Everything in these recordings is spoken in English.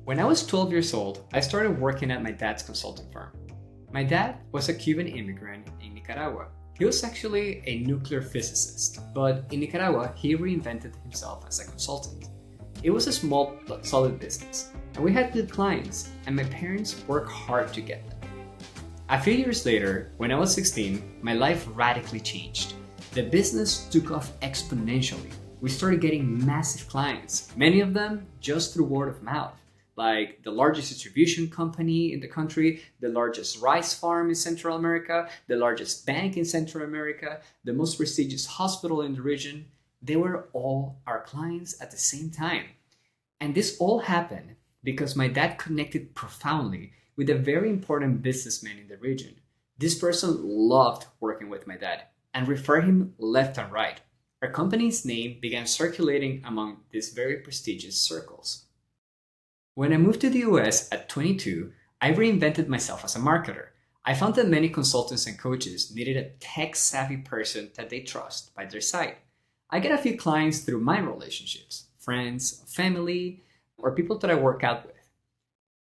When I was 12 years old, I started working at my dad's consulting firm. My dad was a Cuban immigrant in Nicaragua. He was actually a nuclear physicist, but in Nicaragua, he reinvented himself as a consultant. It was a small but solid business, and we had good clients, and my parents worked hard to get them. A few years later, when I was 16, my life radically changed. The business took off exponentially. We started getting massive clients, many of them just through word of mouth, like the largest distribution company in the country, the largest rice farm in Central America, the largest bank in Central America, the most prestigious hospital in the region. They were all our clients at the same time. And this all happened because my dad connected profoundly with a very important businessman in the region. This person loved working with my dad and referred him left and right. Our company's name began circulating among these very prestigious circles. When I moved to the US at 22, I reinvented myself as a marketer. I found that many consultants and coaches needed a tech-savvy person that they trust by their side. I get a few clients through my relationships, friends, family, or people that I work out with.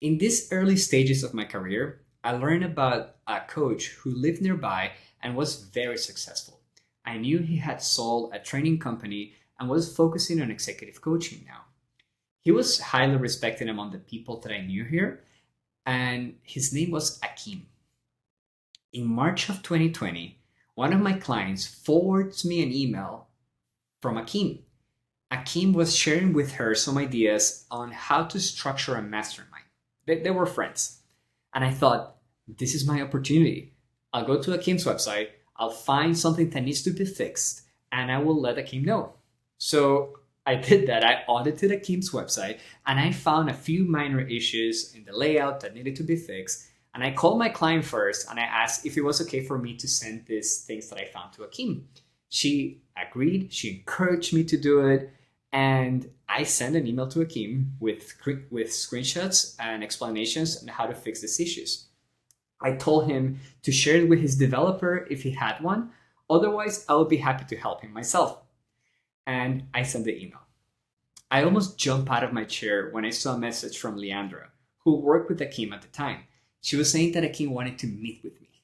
In these early stages of my career, I learned about a coach who lived nearby and was very successful. I knew he had sold a training company and was focusing on executive coaching now. He was highly respected among the people that I knew here, and his name was Achim. In March of 2020, one of my clients forwards me an email from Achim. Achim was sharing with her some ideas on how to structure a mastermind. They were friends. And I thought, this is my opportunity. I'll go to Achim's website, I'll find something that needs to be fixed, and I will let Achim know. So I did that. I audited Achim's website and I found a few minor issues in the layout that needed to be fixed. And I called my client first and I asked if it was okay for me to send these things that I found to Achim. She agreed. She encouraged me to do it. And I sent an email to Achim with screenshots and explanations on how to fix these issues. I told him to share it with his developer if he had one. Otherwise, I would be happy to help him myself. And I sent the email. I almost jumped out of my chair when I saw a message from Leandra, who worked with Achim at the time. She was saying that Achim wanted to meet with me.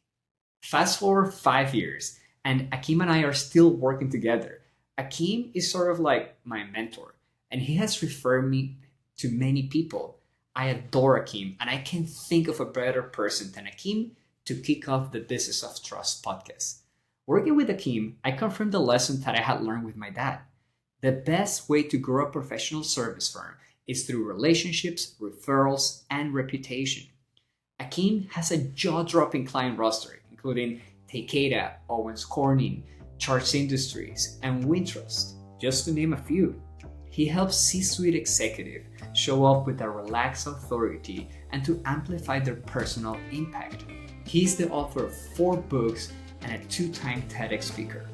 Fast forward 5 years, and Achim and I are still working together. Achim is sort of like my mentor, and he has referred me to many people. I adore Achim, and I can't think of a better person than Achim to kick off the Business of Trust podcast. Working with Achim, I confirmed the lesson that I had learned with my dad. The best way to grow a professional service firm is through relationships, referrals, and reputation. Achim has a jaw-dropping client roster, including Takeda, Owens Corning, Charts Industries, and WinTrust, just to name a few. He helps C-suite executives show up with a relaxed authority and to amplify their personal impact. He's the author of 4 books and a 2-time TEDx speaker.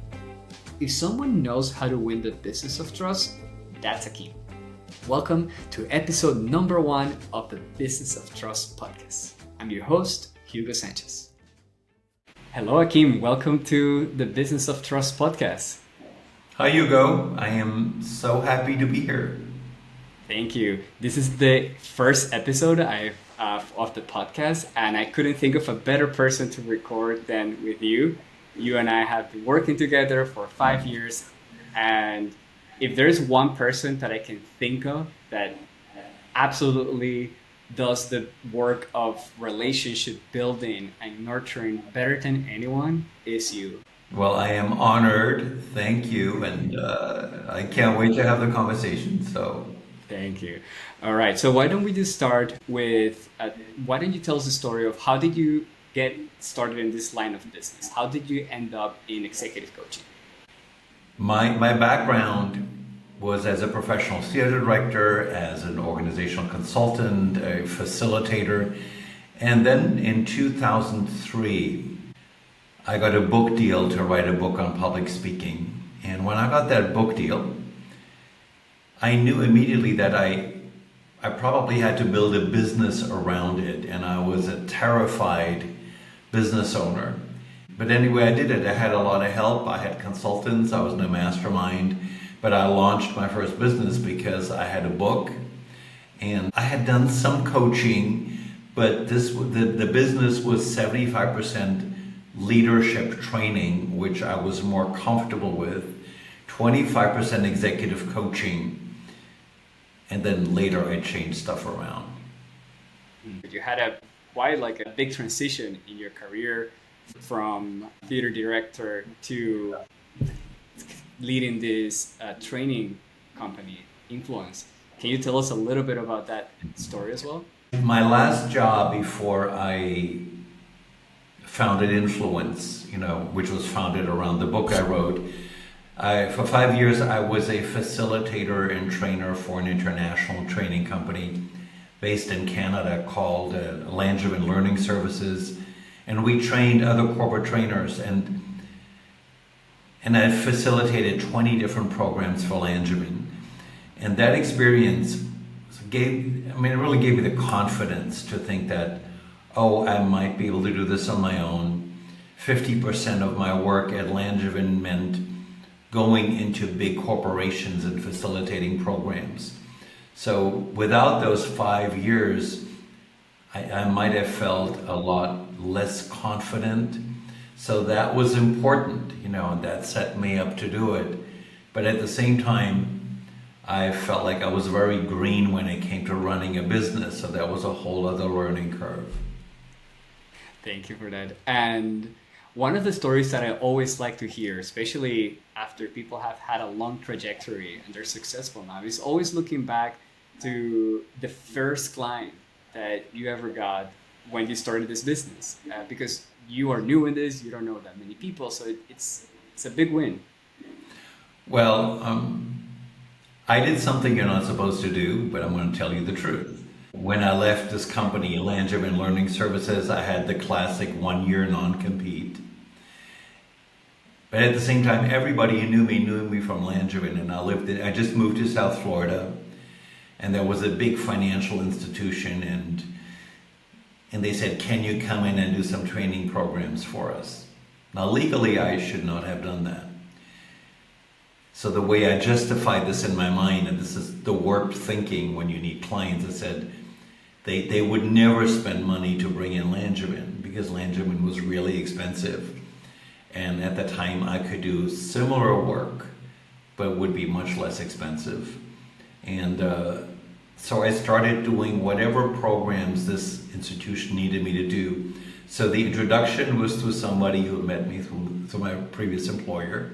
If someone knows how to win the business of trust, that's Achim. Welcome to episode number 1 of the Business of Trust podcast. I'm your host, Hugo Sanchez. Hello, Achim. Welcome to the Business of Trust podcast. Hi, Hugo. I am so happy to be here. Thank you. This is the first episode of the podcast, and I couldn't think of a better person to record than with you. You and I have been working together for 5 years, and if there's one person that I can think of that absolutely does the work of relationship building and nurturing better than anyone, is you. Well, I am honored. Thank you. And I can't wait to have the conversation. So, thank you. All right. So why don't we just start with, why don't you tell us the story of how did you get started in this line of business? How did you end up in executive coaching? My background was as a professional theater director, as an organizational consultant, a facilitator. And then in 2003, I got a book deal to write a book on public speaking. And when I got that book deal, I knew immediately that I probably had to build a business around it. And I was a terrified business owner. But anyway, I did it. I had a lot of help. I had consultants. I was in a mastermind. But I launched my first business because I had a book And I had done some coaching, but the business was 75% leadership training, which I was more comfortable with, 25% executive coaching, and then later I changed stuff around. You had a quite like a big transition in your career from theater director to leading this training company, Influence. Can you tell us a little bit about that story as well? My last job before I founded Influence, which was founded around the book I wrote, for 5 years I was a facilitator and trainer for an international training company based in Canada called Langevin Learning Services, and we trained other corporate trainers, and I facilitated 20 different programs for Langevin. And that experience it really gave me the confidence to think that, I might be able to do this on my own. 50% of my work at Langevin meant going into big corporations and facilitating programs. So without those 5 years, I might have felt a lot less confident. So that was important, and that set me up to do it. But at the same time, I felt like I was very green when it came to running a business. So that was a whole other learning curve. Thank you for that. And one of the stories that I always like to hear, especially after people have had a long trajectory and they're successful now, is always looking back to the first client that you ever got when you started this business, because you are new in this, you don't know that many people, so it's a big win. Well, I did something you're not supposed to do, but I'm going to tell you the truth. When I left this company, Langevin Learning Services, I had the classic 1-year non-compete. But at the same time, everybody who knew me from Langevin, and I just moved to South Florida, and there was a big financial institution, and they said, can you come in and do some training programs for us? Now, legally, I should not have done that. So the way I justified this in my mind, and this is the warped thinking when you need clients, I said they would never spend money to bring in Langevin because Langevin was really expensive. And at the time, I could do similar work, but would be much less expensive. And so I started doing whatever programs this institution needed me to do. So the introduction was through somebody who met me through my previous employer.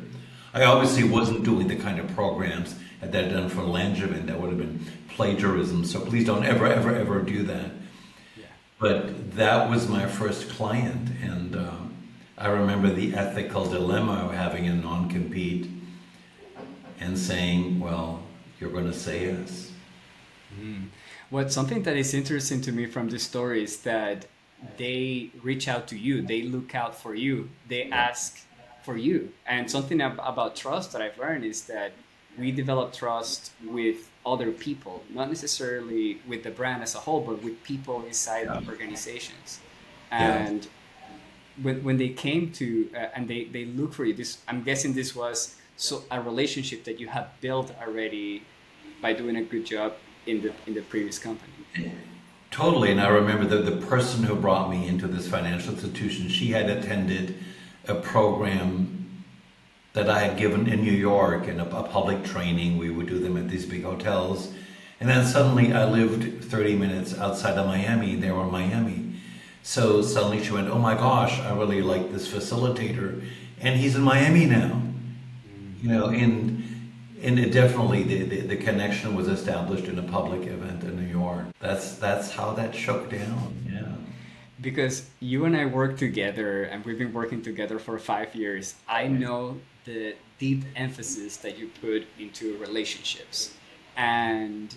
I obviously wasn't doing the kind of programs that I'd done for Langevin. That would have been plagiarism. So please don't ever do that. Yeah. But that was my first client. And I remember the ethical dilemma of having a non-compete and saying, well, you're going to say yes. Something that is interesting to me from this story is that they reach out to you, they look out for you, they ask for you. And something about trust that I've learned is that we develop trust with other people, not necessarily with the brand as a whole, but with people inside organizations. And when they came to and they look for you, I'm guessing this was a relationship that you have built already by doing a good job in the previous company. Totally. And I remember the person who brought me into this financial institution, she had attended a program that I had given in New York, and a public training. We would do them at these big hotels. And then suddenly I lived 30 minutes outside of Miami. They were in Miami. So suddenly she went, oh my gosh, I really like this facilitator. And he's in Miami now. And it definitely, the connection was established in a public event in New York. That's how that shook down, yeah. Because you and I work together, and we've been working together for 5 years. I know the deep emphasis that you put into relationships. And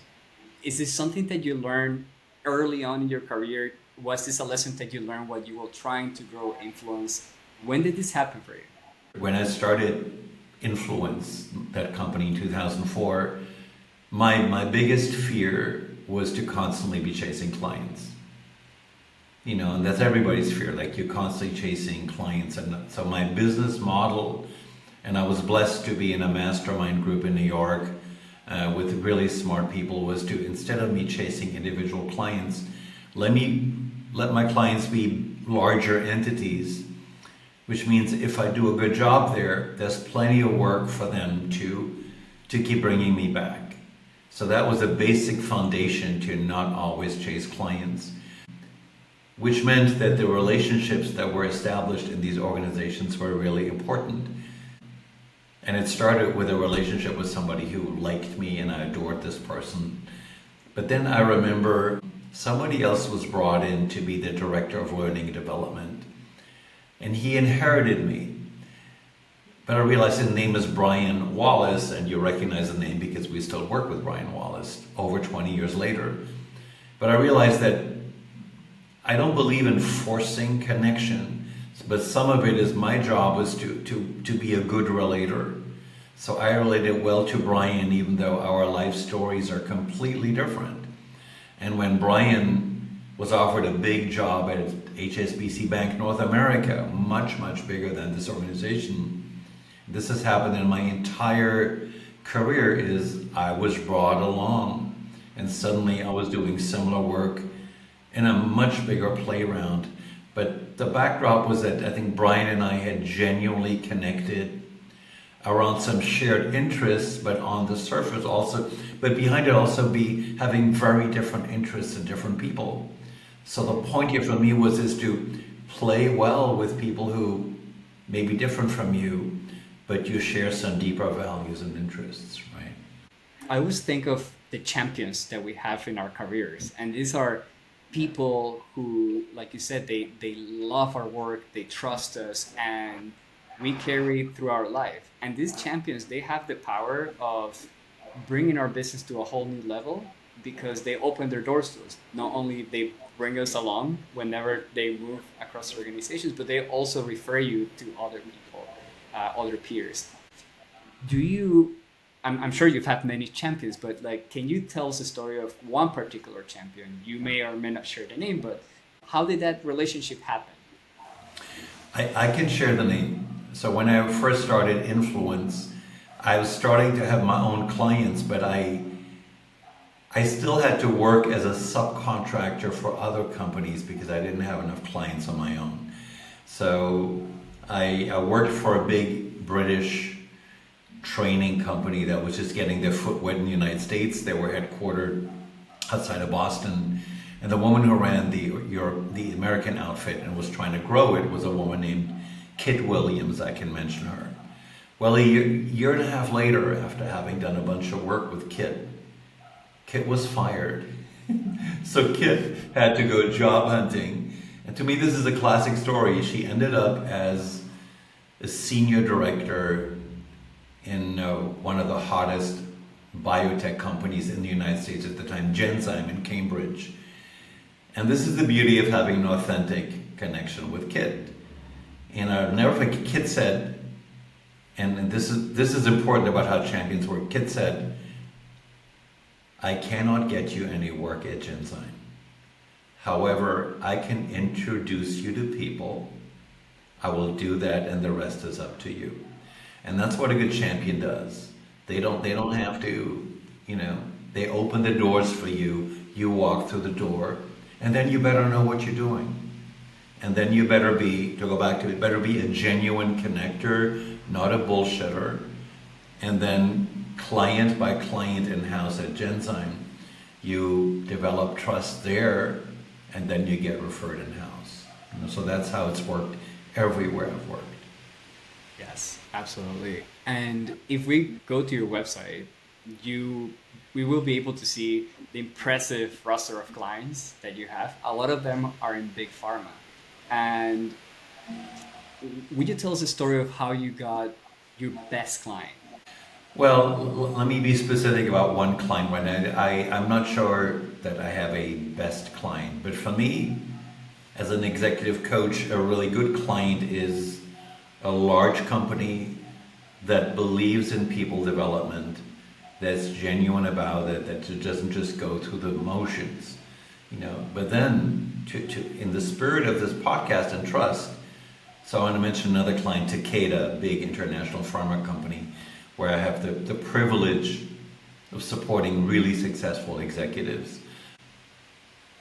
is this something that you learned early on in your career? Was this a lesson that you learned while you were trying to grow Influence? When did this happen for you? When I started Influence, that company in 2004, my biggest fear was to constantly be chasing clients. And that's everybody's fear, like you're constantly chasing clients. And so my business model, and I was blessed to be in a mastermind group in New York with really smart people was to, instead of me chasing individual clients, let my clients be larger entities, which means if I do a good job there, there's plenty of work for them to keep bringing me back. So that was a basic foundation to not always chase clients, which meant that the relationships that were established in these organizations were really important. And it started with a relationship with somebody who liked me and I adored this person. But then I remember somebody else was brought in to be the director of learning and development. And he inherited me. But I realized his name is Brian Wallace, and you recognize the name because we still work with Brian Wallace over 20 years later. But I realized that I don't believe in forcing connection, but some of it is my job is to be a good relator. So I related well to Brian, even though our life stories are completely different. And when Brian was offered a big job at HSBC Bank North America, much, much bigger than this organization, this has happened in my entire career, is I was brought along and suddenly I was doing similar work in a much bigger playground. But the backdrop was that I think Brian and I had genuinely connected around some shared interests, but on the surface also, but behind it also be having very different interests in different people. So the point here for me is to play well with people who may be different from you, but you share some deeper values and interests, right? I always think of the champions that we have in our careers, and these are people who, like you said, they love our work, they trust us, and we carry through our life. And these champions, they have the power of bringing our business to a whole new level because they open their doors to us. Not only they bring us along whenever they move across organizations, but they also refer you to other people, other peers. I'm sure you've had many champions, but can you tell us a story of one particular champion? You may or may not share the name, but how did that relationship happen? I can share the name. So when I first started Influence, I was starting to have my own clients, but I still had to work as a subcontractor for other companies because I didn't have enough clients on my own. So I worked for a big British training company that was just getting their foot wet in the United States. They were headquartered outside of Boston. And the woman who ran the American outfit and was trying to grow it was a woman named Kit Williams. I can mention her. Well, a year and a half later, after having done a bunch of work with Kit was fired. So Kit had to go job hunting. And to me, this is a classic story. She ended up as a senior director in one of the hottest biotech companies in the United States at the time, Genzyme in Cambridge. And this is the beauty of having an authentic connection with Kit. And I'll never forget, Kit said, and this is important about how champions work. Kit said, "I cannot get you any work at Genzyme. However, I can introduce you to people. I will do that, and the rest is up to you." And that's what a good champion does. They don't have to, they open the doors for you. You walk through the door, and then you better know what you're doing. And then you better be, to go back to it, better be a genuine connector, not a bullshitter. And then client by client in-house at Genzyme, you develop trust there, and then you get referred in-house. So that's how it's worked everywhere I've worked. Yes, absolutely. And if we go to your website, we will be able to see the impressive roster of clients that you have. A lot of them are in big pharma. And would you tell us a story of how you got your best client? Well, let me be specific about one client. I'm not sure that I have a best client, but for me, as an executive coach, a really good client is a large company that believes in people development, that's genuine about it, that doesn't just go through the motions, But then, in the spirit of this podcast and trust, so I want to mention another client, Takeda, a big international pharma company, where I have the privilege of supporting really successful executives.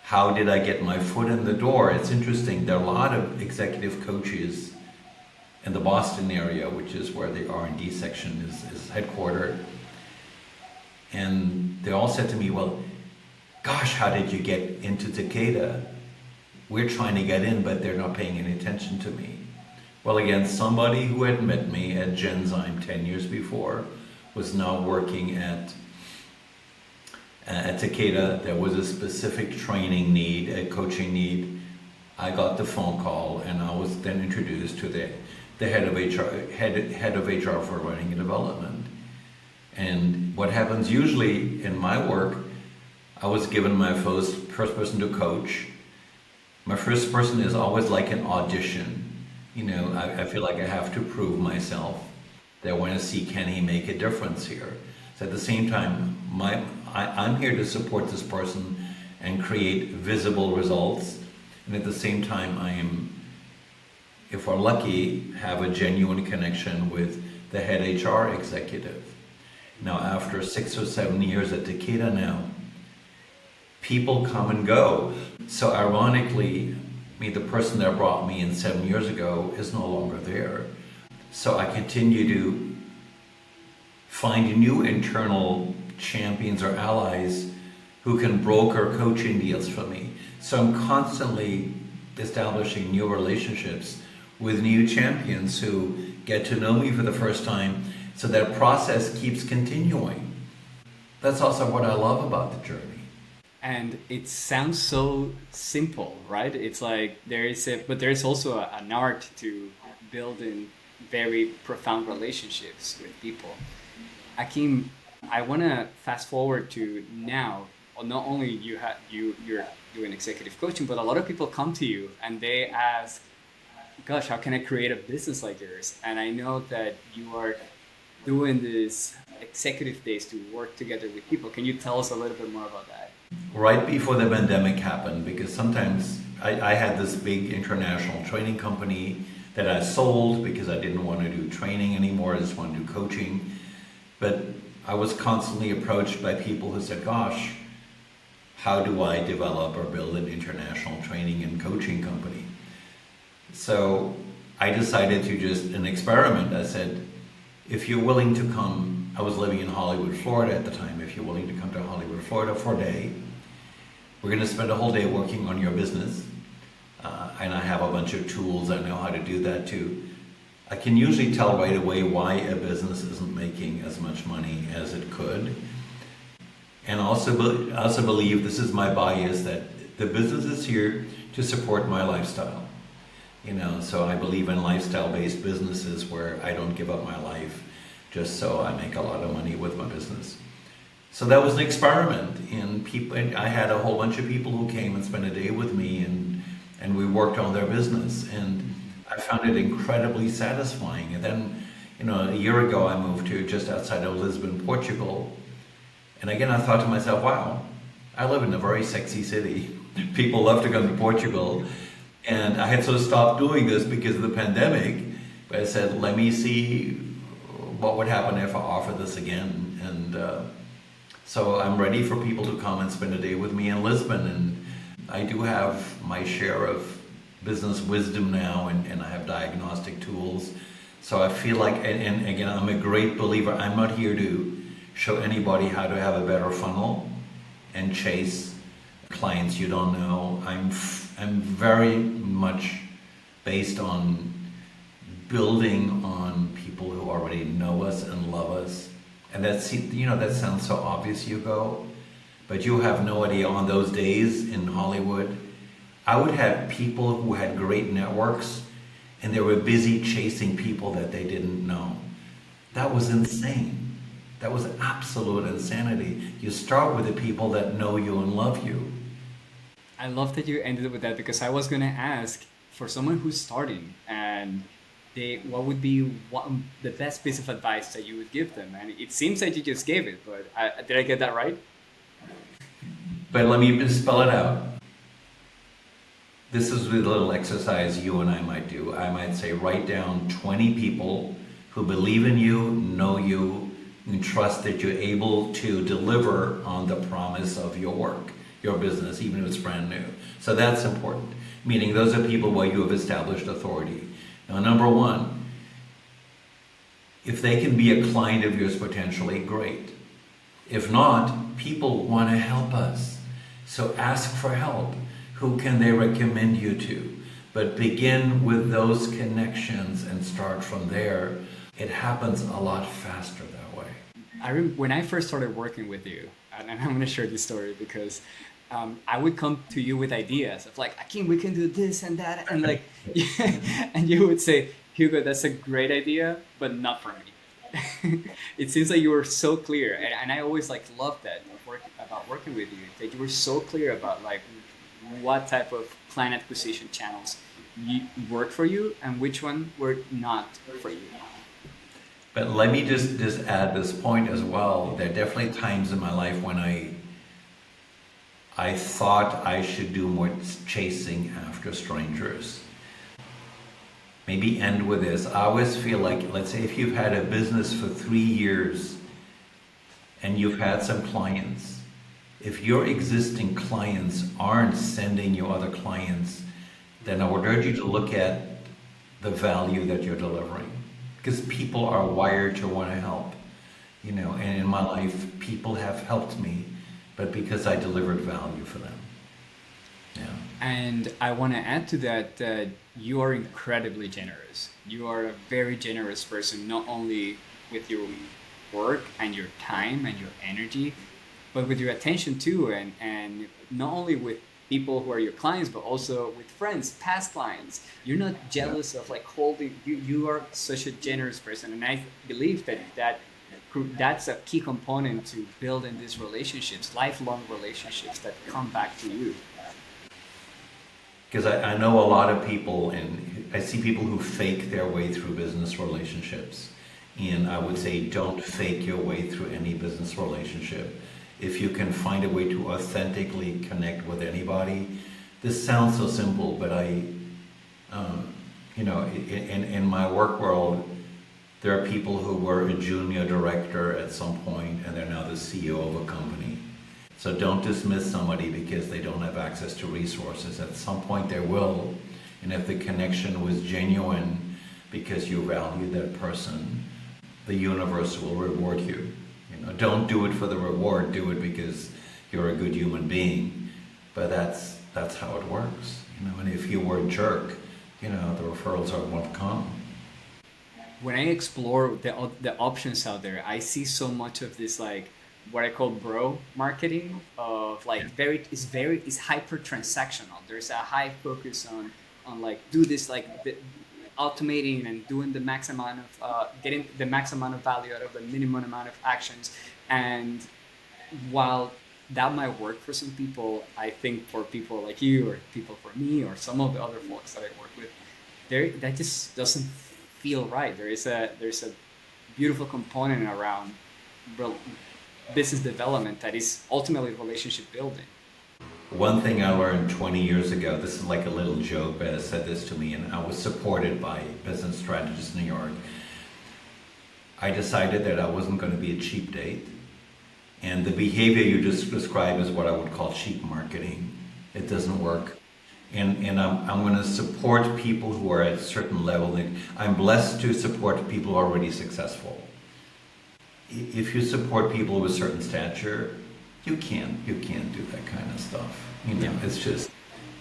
How did I get my foot in the door? It's interesting. There are a lot of executive coaches in the Boston area, which is where the R&D section is headquartered. And they all said to me, well, gosh, how did you get into Takeda? We're trying to get in, but they're not paying any attention to me. Well, again, somebody who had met me at Genzyme 10 years before was now working at Takeda. There was a specific training need, a coaching need. I got the phone call, and I was then introduced to the head of HR for learning and development. And what happens usually in my work, I was given my first person to coach. My first person is always like an audition. You know, I feel like I have to prove myself. They want to see, can he make a difference here? So at the same time, I'm here to support this person and create visible results. And at the same time, I am, if we're lucky, have a genuine connection with the head HR executive. Now, after 6 or 7 years at Takeda now, people come and go. So ironically, the person that brought me in 7 years ago is no longer there. So I continue to find new internal champions or allies who can broker coaching deals for me. So I'm constantly establishing new relationships with new champions who get to know me for the first time. So that process keeps continuing. That's also what I love about the journey. And it sounds so simple, right? It's like but there is also an art to building very profound relationships with people. Achim, I want to fast forward to now. Well, not only you're doing executive coaching, but a lot of people come to you and they ask, "Gosh, how can I create a business like yours?" And I know that you are doing this executive days to work together with people. Can you tell us a little bit more about that? Right before the pandemic happened, because sometimes I had this big international training company that I sold because I didn't want to do training anymore, I just wanted to do coaching. But I was constantly approached by people who said, gosh, how do I develop or build an international training and coaching company? So I decided to just an experiment. I said, if you're willing to come, I was living in Hollywood, Florida at the time. If you're willing to come to Hollywood, Florida for a day, we're going to spend a whole day working on your business. And I have a bunch of tools. I know how to do that too. I can usually tell right away why a business isn't making as much money as it could. And I also believe, this is my bias, that the business is here to support my lifestyle. You know, so I believe in lifestyle-based businesses where I don't give up my life just so I make a lot of money with my business. So that was an experiment, and I had a whole bunch of people who came and spent a day with me, and we worked on their business, and I found it incredibly satisfying. And then, a year ago I moved to just outside of Lisbon, Portugal, and again I thought to myself, wow, I live in a very sexy city. People love to come to Portugal. And I had sort of stopped doing this because of the pandemic, but I said, let me see what would happen if I offer this again. And so I'm ready for people to come and spend a day with me in Lisbon. And I do have my share of business wisdom now, and I have diagnostic tools. So I feel like, and again, I'm a great believer. I'm not here to show anybody how to have a better funnel and chase clients you don't know. I'm very much based on building on people who already know us and love us. And that sounds so obvious, Hugo, but you have no idea. On those days in Hollywood, I would have people who had great networks and they were busy chasing people that they didn't know. That was insane. That was absolute insanity. You start with the people that know you and love you. I love that you ended with that, because I was going to ask, for someone who's starting, and what would be the best piece of advice that you would give them? And it seems like you just gave it, but did I get that right? But let me just spell it out. This is a little exercise you and I might do. I might say, write down 20 people who believe in you, know you, and trust that you're able to deliver on the promise of your work, your business, even if it's brand new. So that's important, meaning those are people where you have established authority. Now, number one, if they can be a client of yours potentially, great. If not, people want to help us. So ask for help. Who can they recommend you to? But begin with those connections and start from there. It happens a lot faster that way. When I first started working with you, and I'm going to share this story because I would come to you with ideas of like, Achim, we can do this and that, and like, and you would say, Hugo, that's a great idea, but not for me. It seems like you were so clear, and I always like loved that about working with you. That you were so clear about like what type of client acquisition channels work for you and which one were not for you. But let me just add this point as well. There are definitely times in my life when I thought I should do more chasing after strangers. Maybe end with this. I always feel like, let's say if you've had a business for 3 years and you've had some clients, if your existing clients aren't sending you other clients, then I would urge you to look at the value that you're delivering. Because people are wired to want to help, and in my life, people have helped me, but because I delivered value for them. Yeah. And I want to add to that, you are incredibly generous. You are a very generous person, not only with your work and your time and your energy, but with your attention too, and not only with people who are your clients, but also with friends, past clients. You're not jealous of like holding, you are such a generous person. And I believe that's a key component to building these relationships, lifelong relationships that come back to you. Because I know a lot of people, and I see people who fake their way through business relationships. And I would say don't fake your way through any business relationship. If you can find a way to authentically connect with anybody, this sounds so simple, but in my work world, there are people who were a junior director at some point and they're now the CEO of a company. So don't dismiss somebody because they don't have access to resources. At some point they will, and if the connection was genuine because you value that person, the universe will reward you. Don't do it for the reward, do it because you're a good human being. But that's how it works. And if you were a jerk, the referrals won't come. When I explore the options out there, I see so much of this like what I call bro marketing of like it's hyper transactional. There's a high focus on like do this like automating and doing the max amount of getting the max amount of value out of the minimum amount of actions. And while that might work for some people, I think for people like you or people for me or some of the other folks that I work with, that just doesn't feel right. There's a beautiful component around business development that is ultimately relationship building. One thing I learned 20 years ago, this is like a little joke, but it said this to me, and I was supported by business strategists in New York. I decided that I wasn't going to be a cheap date, and the behavior you just described is what I would call cheap marketing. It doesn't work. And I'm going to support people who are at a certain level. I'm blessed to support people who are already successful. If you support people with a certain stature, you can't do that kind of stuff. Yeah.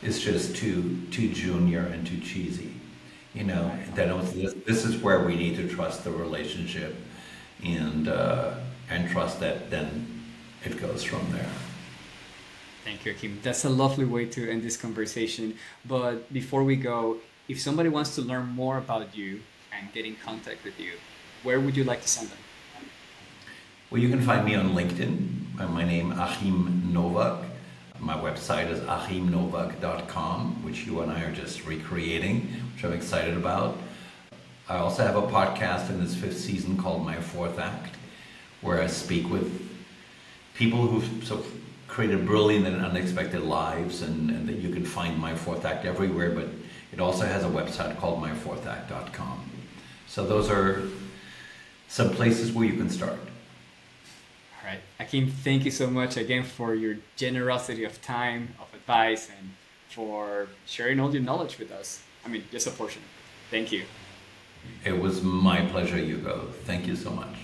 It's just too junior and too cheesy. This is where we need to trust the relationship and trust that then it goes from there. Thank you, Achim. That's a lovely way to end this conversation. But before we go, if somebody wants to learn more about you and get in contact with you, where would you like to send them? Well, you can find me on LinkedIn. My name Achim Nowak. My website is achimnowak.com, which you and I are just recreating, which I'm excited about. I also have a podcast in this 5th season called My 4th Act, where I speak with people who've sort of created brilliant and unexpected lives, and that you can find My 4th Act everywhere, but it also has a website called my4thact.com. So those are some places where you can start. All right. Achim, thank you so much again for your generosity of time, of advice, and for sharing all your knowledge with us. I mean, just a portion. Thank you. It was my pleasure, Hugo. Thank you so much.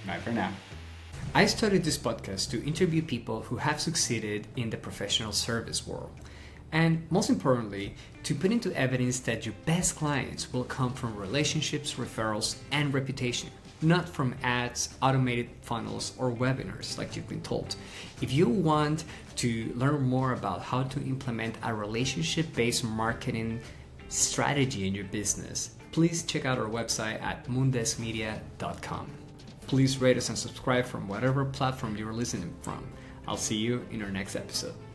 Bye for now. I started this podcast to interview people who have succeeded in the professional service world. And most importantly, to put into evidence that your best clients will come from relationships, referrals, and reputation, not from ads, automated funnels, or webinars like you've been told. If you want to learn more about how to implement a relationship-based marketing strategy in your business, please check out our website at mundesmedia.com. Please rate us and subscribe from whatever platform you're listening from. I'll see you in our next episode.